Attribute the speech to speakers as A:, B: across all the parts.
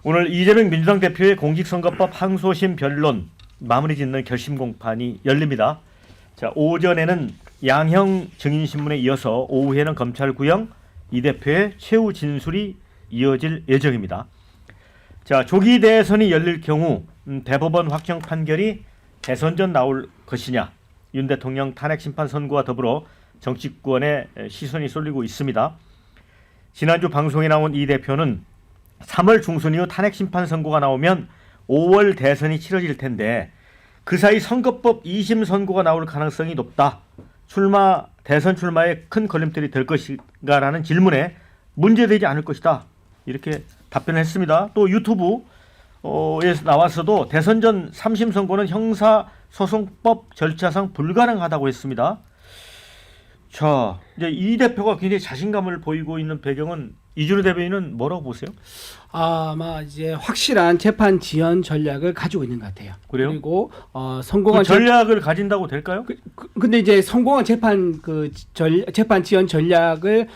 A: 오늘 이재명 민주당 대표의 공직선거법 항소심 변론 마무리 짓는 결심 공판이 열립니다. 자, 오전에는 양형 증인신문에 이어서 오후에는 검찰 구형 이 대표의 최후 진술이 이어질 예정입니다. 자, 조기 대선이 열릴 경우 대법원 확정 판결이 대선 전 나올 것이냐, 윤 대통령 탄핵 심판 선고와 더불어 정치권에 시선이 쏠리고 있습니다. 지난주 방송에 나온 이 대표는 3월 중순 이후 탄핵 심판 선고가 나오면 5월 대선이 치러질 텐데 그 사이 선거법 2심 선고가 나올 가능성이 높다. 대선 출마에 큰 걸림돌이 될 것인가라는 질문에 문제되지 않을 것이다. 이렇게 답변을 했습니다. 또 유튜브에서 나와서도 대선 전 3심 선고는 형사소송법 절차상 불가능하다고 했습니다. 자, 이제 이 대표가 굉장히 자신감을 보이고 있는 배경은 이준우 대변인은 뭐라고 보세요?
B: 아마 이제 확실한 재판 지연 전략을 가지고 있는 것 같아요.
A: 그래요?
B: 그리고 성공한
A: 그 전략을 가진다고 될까요?
B: 근데 이제 성공한 재판 지연 전략을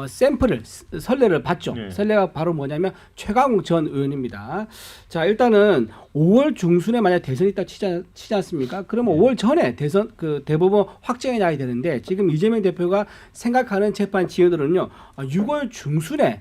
B: 샘플을 선례를 봤죠.
A: 네.
B: 선례가 바로 뭐냐면 최강욱 전 의원입니다. 자, 일단은 5월 중순에 만약 대선이 있다 치지 않습니까? 그러면 5월 전에 대선 대법원 확정이 나야 되는데 지금 이재명 대표가 생각하는 재판 지연으로는요 6월 중순에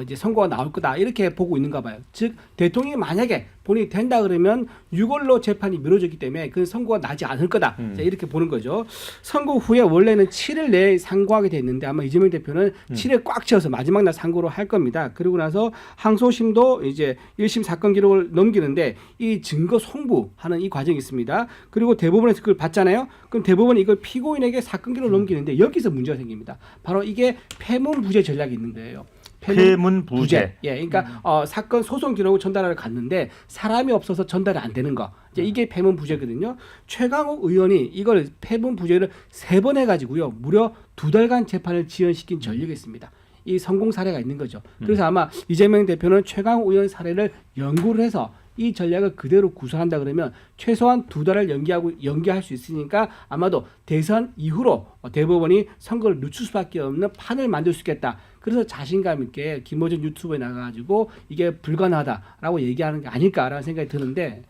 B: 이제 선고가 나올 거다 이렇게 보고 있는가 봐요. 즉 대통령이 만약에 본인이 된다 그러면 6월로 재판이 미뤄졌기 때문에 그 선고가 나지 않을 거다. 자, 이렇게 보는 거죠. 선고 후에 원래는 7일 내에 상고하게 됐는데 아마 이재명 대표는 7일 꽉 채워서 마지막 날 상고로 할 겁니다. 그리고 나서 항소심도 이제 1심 사건 기록을 넘기는데 이 증거 송부하는 이 과정이 있습니다. 그리고 대법원에서 그걸 받잖아요. 그럼 대법원이 이걸 피고인에게 사건 기록을 넘기는데 여기서 문제가 생깁니다. 바로 이게 패문부재 전략이 있는 거예요.
A: 패문부재.
B: 예, 그러니까 사건 소송 기록을 전달하러 갔는데 사람이 없어서 전달이 안 되는 거. 이제 이게 패문부재거든요. 최강욱 의원이 이걸 패문부재를 3번 해가지고요, 무려 2달간 재판을 지연시킨 전력이 있습니다. 이 성공 사례가 있는 거죠. 그래서 아마 이재명 대표는 최강욱 의원 사례를 연구를 해서 이 전략을 그대로 구사한다 그러면 최소한 2달을 연기할 수 있으니까 아마도 대선 이후로 대법원이 선거를 늦출 수밖에 없는 판을 만들 수 있겠다. 그래서 자신감 있게 김어준 유튜브에 나가가지고 이게 불가능하다라고 얘기하는 게 아닐까라는 생각이 드는데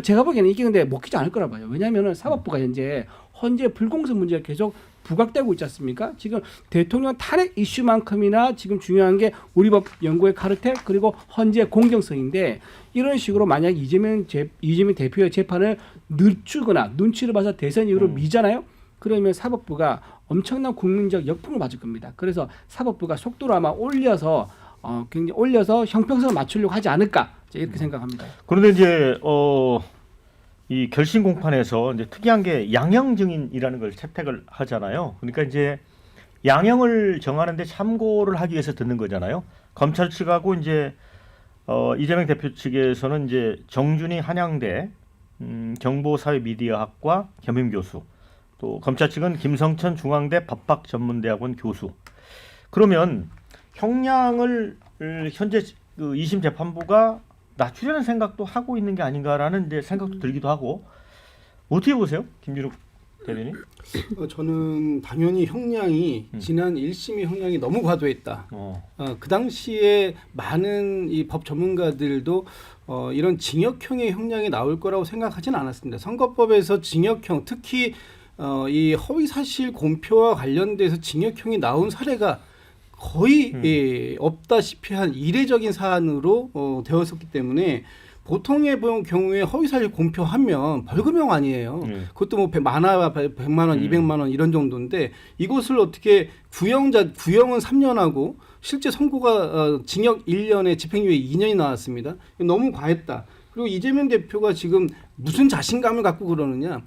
B: 제가 보기에는 이게 근데 먹히지 않을 거라 봐요. 왜냐하면 사법부가 현재 불공정 문제가 계속 부각되고 있지 않습니까? 지금 대통령 탄핵 이슈만큼이나 지금 중요한 게 우리 법 연구의 카르텔 그리고 헌재 공정성인데 이런 식으로 만약 이재명 대표의 재판을 늦추거나 눈치를 봐서 대선 이후로 미잖아요? 그러면 사법부가 엄청난 국민적 역풍을 맞을 겁니다. 그래서 사법부가 속도를 아마 올려서 굉장히 올려서 형평성을 맞추려고 하지 않을까 이렇게 생각합니다.
A: 그런데 이제 이 결심 공판에서 이제 특이한 게 양형 증인이라는 걸 채택을 하잖아요. 그러니까 이제 양형을 정하는데 참고를 하기 위해서 듣는 거잖아요. 검찰 측하고 이제 이재명 대표 측에서는 이제 정준희 한양대 정보사회미디어학과 겸임 교수, 또 검찰 측은 김성천 중앙대 법학전문대학원 교수. 그러면 형량을 현재 그 2심 재판부가 낮추려는 생각도 하고 있는 게 아닌가라는 이제 생각도 들기도 하고. 어떻게 보세요, 김준욱 대변인?
C: 저는 당연히 형량이 지난 1심의 형량이 너무 과도했다. 그 당시에 많은 이 법 전문가들도 이런 징역형의 형량이 나올 거라고 생각하진 않았습니다. 선거법에서 징역형, 특히 이 허위사실 공표와 관련돼서 징역형이 나온 사례가 거의 없다시피 한 이례적인 사안으로 되었었기 때문에 보통의 경우에 허위사실 공표하면 벌금형 아니에요. 그것도 뭐 많아야 100만 원, 200만 원 이런 정도인데 이것을 어떻게 구형은 3년하고 실제 선고가 징역 1년에 집행유예 2년이 나왔습니다. 너무 과했다. 그리고 이재명 대표가 지금 무슨 자신감을 갖고 그러느냐.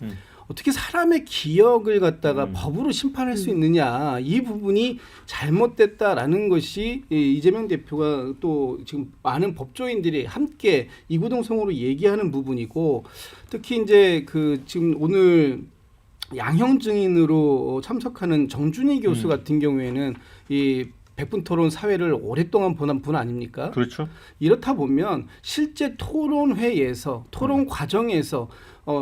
C: 어떻게 사람의 기억을 갖다가 법으로 심판할 수 있느냐, 이 부분이 잘못됐다라는 것이 이재명 대표가 또 지금 많은 법조인들이 함께 이구동성으로 얘기하는 부분이고, 특히 이제 지금 오늘 양형 증인으로 참석하는 정준희 교수 같은 경우에는 이 백분 토론 사회를 오랫동안 보는 분 아닙니까?
A: 그렇죠.
C: 이렇다 보면 실제 토론회에서 토론 과정에서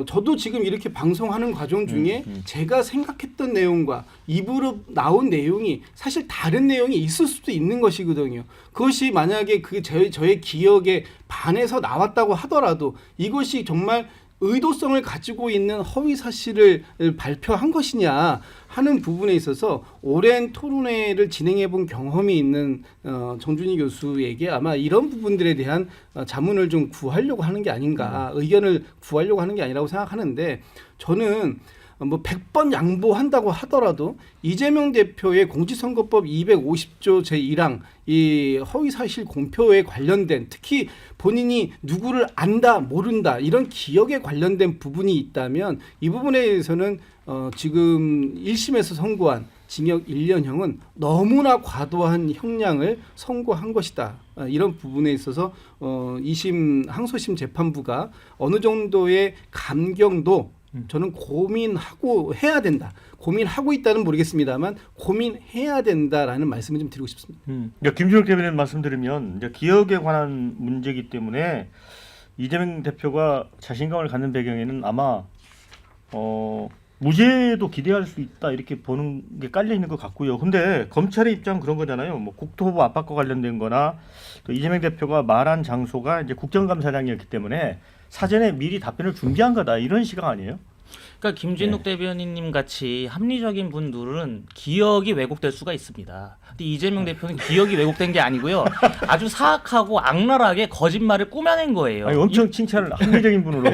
C: 저도 지금 이렇게 방송하는 과정 중에 제가 생각했던 내용과 입으로 나온 내용이 사실 다른 내용이 있을 수도 있는 것이거든요. 그것이 만약에 저의 기억에 반해서 나왔다고 하더라도 이것이 정말 의도성을 가지고 있는 허위 사실을 발표한 것이냐 하는 부분에 있어서 오랜 토론회를 진행해 본 경험이 있는 정준희 교수에게 아마 이런 부분들에 대한 자문을 좀 구하려고 하는 게 아닌가, 의견을 구하려고 하는 게 아니라고 생각하는데, 저는 뭐 100번 양보한다고 하더라도 이재명 대표의 공직선거법 250조 제1항 이 허위사실 공표에 관련된, 특히 본인이 누구를 안다 모른다 이런 기억에 관련된 부분이 있다면 이 부분에 대해서는 지금 1심에서 선고한 징역 1년형은 너무나 과도한 형량을 선고한 것이다. 이런 부분에 있어서 2심 항소심 재판부가 어느 정도의 감경도 저는 고민하고 해야 된다. 고민하고 있다는 모르겠습니다만 고민해야 된다라는 말씀을 좀 드리고 싶습니다.
A: 김준욱 대변인 말씀드리면 이제 기억에 관한 문제이기 때문에 이재명 대표가 자신감을 갖는 배경에는 아마 무죄도 기대할 수 있다 이렇게 보는 게 깔려 있는 것 같고요. 근데 검찰의 입장은 그런 거잖아요. 뭐 국토부 압박과 관련된 거나 또 이재명 대표가 말한 장소가 이제 국정감사장이었기 때문에 사전에 미리 답변을 준비한 거다 이런 시각 아니에요?
D: 그러니까 김진욱 대변인님 같이 합리적인 분들은 기억이 왜곡될 수가 있습니다. 근데 이재명 대표는 기억이 왜곡된 게 아니고요. 아주 사악하고 악랄하게 거짓말을 꾸며낸 거예요.
A: 아니, 엄청 칭찬을 합리적인 분으로.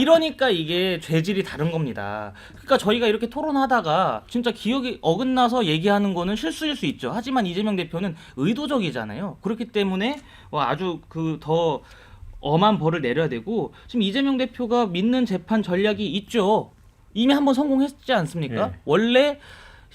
D: 이러니까 이게 죄질이 다른 겁니다. 그러니까 저희가 이렇게 토론하다가 진짜 기억이 어긋나서 얘기하는 거는 실수일 수 있죠. 하지만 이재명 대표는 의도적이잖아요. 그렇기 때문에 아주 더 엄한 벌을 내려야 되고, 지금 이재명 대표가 믿는 재판 전략이 있죠. 이미 한번 성공했지 않습니까?
A: 예.
D: 원래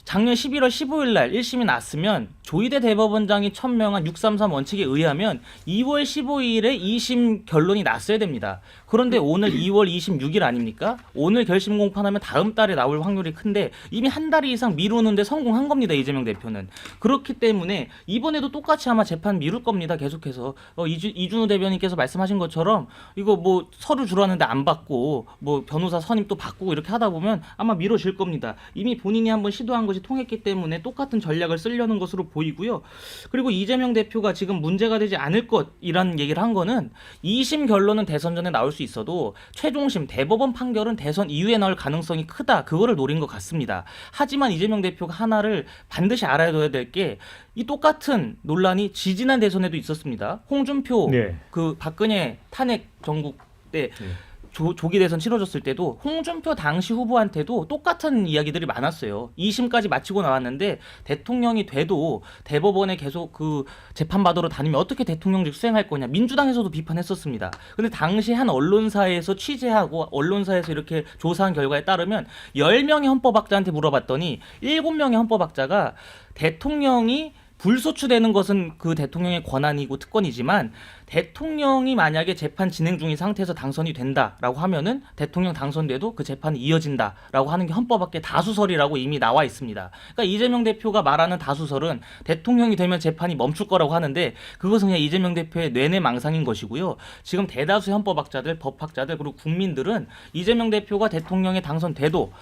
D: 작년 11월 15일 날 1심이 났으면 조희대 대법원장이 천명한 633 원칙에 의하면 2월 15일에 2심 결론이 났어야 됩니다. 그런데 오늘 2월 26일 아닙니까? 오늘 결심 공판하면 다음 달에 나올 확률이 큰데 이미 한 달 이상 미루는데 성공한 겁니다. 이재명 대표는. 그렇기 때문에 이번에도 똑같이 아마 재판 미룰 겁니다. 계속해서 이준우 대변인께서 말씀하신 것처럼 이거 뭐 서류 주라는데 안 받고 뭐 변호사 선임 또 바꾸고 이렇게 하다 보면 아마 미뤄질 겁니다. 이미 본인이 한번 시도한 것이 통했기 때문에 똑같은 전략을 쓰려는 것으로 보이고요. 그리고 이재명 대표가 지금 문제가 되지 않을 것이라는 얘기를 한 거는 2심 결론은 대선 전에 나올 수 있어도 최종심 대법원 판결은 대선 이후에 나올 가능성이 크다. 그거를 노린 것 같습니다. 하지만 이재명 대표가 하나를 반드시 알아둬야 될 게, 이 똑같은 논란이 지지난 대선에도 있었습니다. 홍준표
A: 네.
D: 박근혜 탄핵 정국 때 조기 대선 치러졌을 때도 홍준표 당시 후보한테도 똑같은 이야기들이 많았어요. 2심까지 마치고 나왔는데 대통령이 돼도 대법원에 계속 재판받으러 다니면 어떻게 대통령직 수행할 거냐, 민주당에서도 비판했었습니다. 근데 당시 한 언론사에서 취재하고 언론사에서 이렇게 조사한 결과에 따르면 10명의 헌법학자한테 물어봤더니 7명의 헌법학자가 대통령이 불소추되는 것은 그 대통령의 권한이고 특권이지만 대통령이 만약에 재판 진행 중인 상태에서 당선이 된다라고 하면은 대통령 당선돼도 그 재판이 이어진다라고 하는 게 헌법학계 다수설이라고 이미 나와 있습니다. 그러니까 이재명 대표가 말하는 다수설은 대통령이 되면 재판이 멈출 거라고 하는데 그것은 그냥 이재명 대표의 뇌내망상인 것이고요. 지금 대다수의 헌법학자들, 법학자들 그리고 국민들은 이재명 대표가 대통령에 당선돼도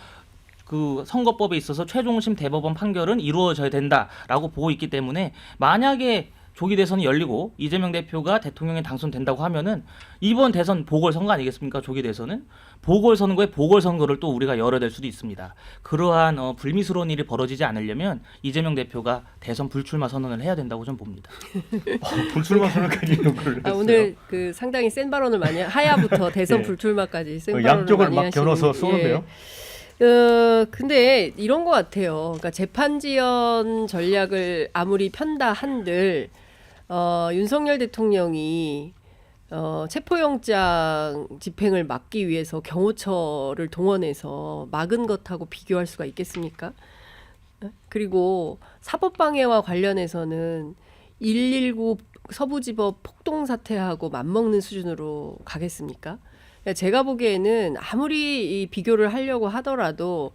D: 선거법에 있어서 최종심 대법원 판결은 이루어져야 된다라고 보고 있기 때문에 만약에 조기 대선이 열리고 이재명 대표가 대통령에 당선된다고 하면은 이번 대선 보궐선거 아니겠습니까? 조기 대선은 보궐선거에 보궐선거를 또 우리가 열어야 될 수도 있습니다. 그러한 불미스러운 일이 벌어지지 않으려면 이재명 대표가 대선 불출마 선언을 해야 된다고 좀 봅니다.
A: 불출마 선언까지 요구를 했어요.
E: 오늘 상당히 센 발언을 많이 하야부터 대선
A: 예.
E: 불출마까지 센 발언을
A: 양쪽을
E: 많이
A: 막
E: 하시는.
A: 겨눠서 쏘는데요.
E: 근데 이런 것 같아요. 그러니까 재판 지연 전략을 아무리 편다 한들 윤석열 대통령이 체포영장 집행을 막기 위해서 경호처를 동원해서 막은 것하고 비교할 수가 있겠습니까? 그리고 사법방해와 관련해서는 119 서부지법 폭동 사태하고 맞먹는 수준으로 가겠습니까? 제가 보기에는 아무리 이 비교를 하려고 하더라도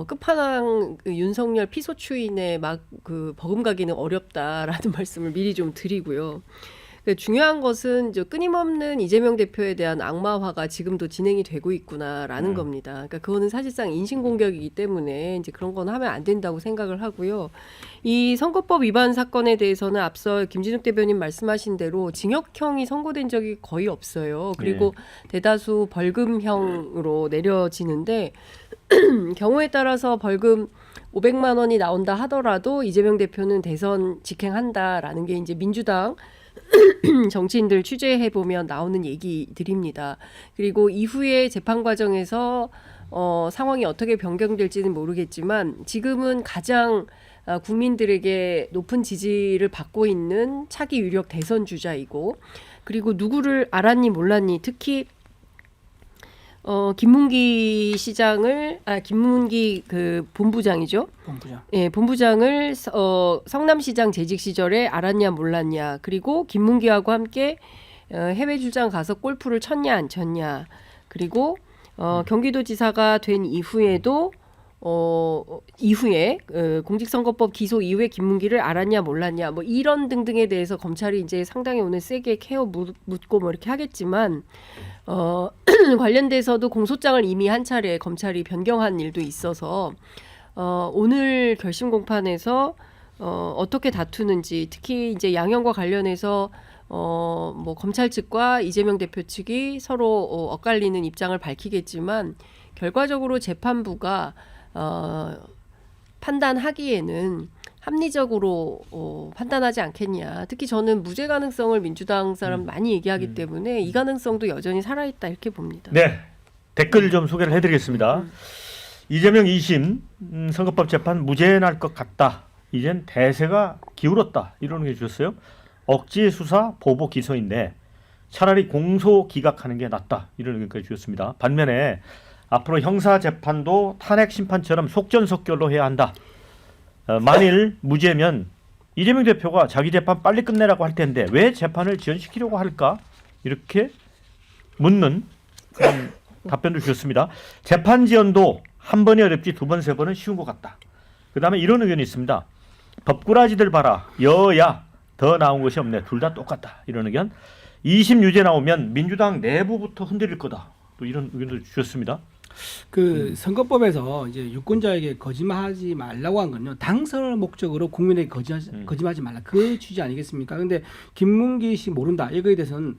E: 끝판왕 그 윤석열 피소추인의 막 그 버금가기는 어렵다라는 말씀을 미리 좀 드리고요. 중요한 것은 이제 끊임없는 이재명 대표에 대한 악마화가 지금도 진행이 되고 있구나라는 겁니다. 그러니까 그거는 사실상 인신공격이기 때문에 이제 그런 건 하면 안 된다고 생각을 하고요. 이 선거법 위반 사건에 대해서는 앞서 김진욱 대변인 말씀하신 대로 징역형이 선고된 적이 거의 없어요. 그리고 대다수 벌금형으로 내려지는데 경우에 따라서 벌금 500만 원이 나온다 하더라도 이재명 대표는 대선 직행한다라는 게 이제 민주당 정치인들 취재해 보면 나오는 얘기들입니다. 그리고 이후에 재판 과정에서 상황이 어떻게 변경될지는 모르겠지만 지금은 가장 국민들에게 높은 지지를 받고 있는 차기 유력 대선 주자이고 그리고 누구를 알았니 몰랐니 특히 김문기 그 본부장이죠.
B: 본부장.
E: 예, 본부장을 성남시장 재직 시절에 알았냐 몰랐냐 그리고 김문기하고 함께 해외 출장 가서 골프를 쳤냐 안 쳤냐 그리고 경기도지사가 된 이후에도 이후에 공직선거법 기소 이후에 김문기를 알았냐 몰랐냐 뭐 이런 등등에 대해서 검찰이 이제 상당히 오늘 세게 케어 묻고 뭐 이렇게 하겠지만 관련돼서도 공소장을 이미 한 차례 검찰이 변경한 일도 있어서 오늘 결심 공판에서 어떻게 다투는지 특히 이제 양형과 관련해서 뭐 검찰 측과 이재명 대표 측이 서로 엇갈리는 입장을 밝히겠지만 결과적으로 재판부가 판단하기에는 합리적으로 판단하지 않겠냐. 특히 저는 무죄 가능성을 민주당 사람 많이 얘기하기 때문에 이 가능성도 여전히 살아있다 이렇게 봅니다.
A: 네, 댓글 좀 소개를 해드리겠습니다. 이재명 2심 선거법 재판 무죄 날 것 같다. 이젠 대세가 기울었다. 이런 게 주셨어요. 억지 수사 보복 기소인데 차라리 공소 기각하는 게 낫다. 이런 의견까지 주셨습니다. 반면에 앞으로 형사 재판도 탄핵 심판처럼 속전속결로 해야 한다. 만일 무죄면 이재명 대표가 자기 재판 빨리 끝내라고 할 텐데 왜 재판을 지연시키려고 할까? 이렇게 묻는 그런 답변도 주셨습니다. 재판 지연도 한 번이 어렵지 두 번, 세 번은 쉬운 것 같다. 그다음에 이런 의견이 있습니다. 법꾸라지들 봐라. 여야 더 나온 것이 없네. 둘 다 똑같다. 이런 의견. 2심 유죄 나오면 민주당 내부부터 흔들릴 거다. 또 이런 의견도 주셨습니다.
B: 그 선거법에서 이제 유권자에게 거짓말하지 말라고 한 건요. 당선을 목적으로 국민에게 거짓말하지 말라. 그 취지 아니겠습니까? 근데 김문기 씨 모른다. 이거에 대해서는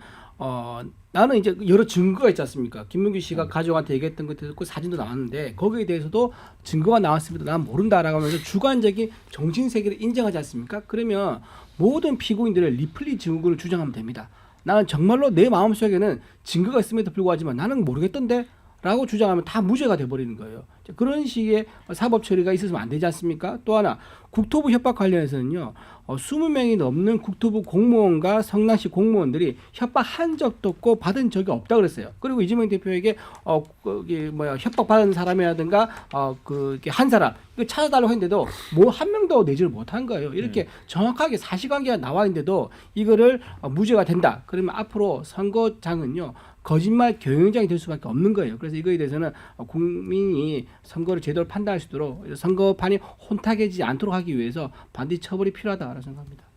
B: 나는 이제 여러 증거가 있지 않습니까? 김문기 씨가 가족한테 얘기했던 것도 있고 사진도 나왔는데 거기에 대해서도 증거가 나왔습니다. 난 모른다라고 하면서 주관적인 정신 세계를 인정하지 않습니까? 그러면 모든 피고인들의 리플리 증거를 주장하면 됩니다. 나는 정말로 내 마음속에는 증거가 있음에도 불구하지만 나는 모르겠던데 라고 주장하면 다 무죄가 돼버리는 거예요. 그런 식의 사법 처리가 있었으면 안 되지 않습니까? 또 하나 국토부 협박 관련해서는요. 20명이 넘는 국토부 공무원과 성남시 공무원들이 협박한 적도 없고 받은 적이 없다 그랬어요. 그리고 이재명 대표에게 협박 받은 사람이라든가 한 사람 이거 찾아달라고 했는데도 뭐 한 명도 내지를 못한 거예요. 이렇게 정확하게 사실관계가 나와 있는데도 이거를 무죄가 된다. 그러면 앞으로 선거장은요. 거짓말 경영장이 될 수밖에 없는 거예요. 그래서 이거에 대해서는 국민이 선거를 제대로 판단할 수 있도록 선거판이 혼탁해지지 않도록 하기 위해서 반드시 처벌이 필요하다고 생각합니다.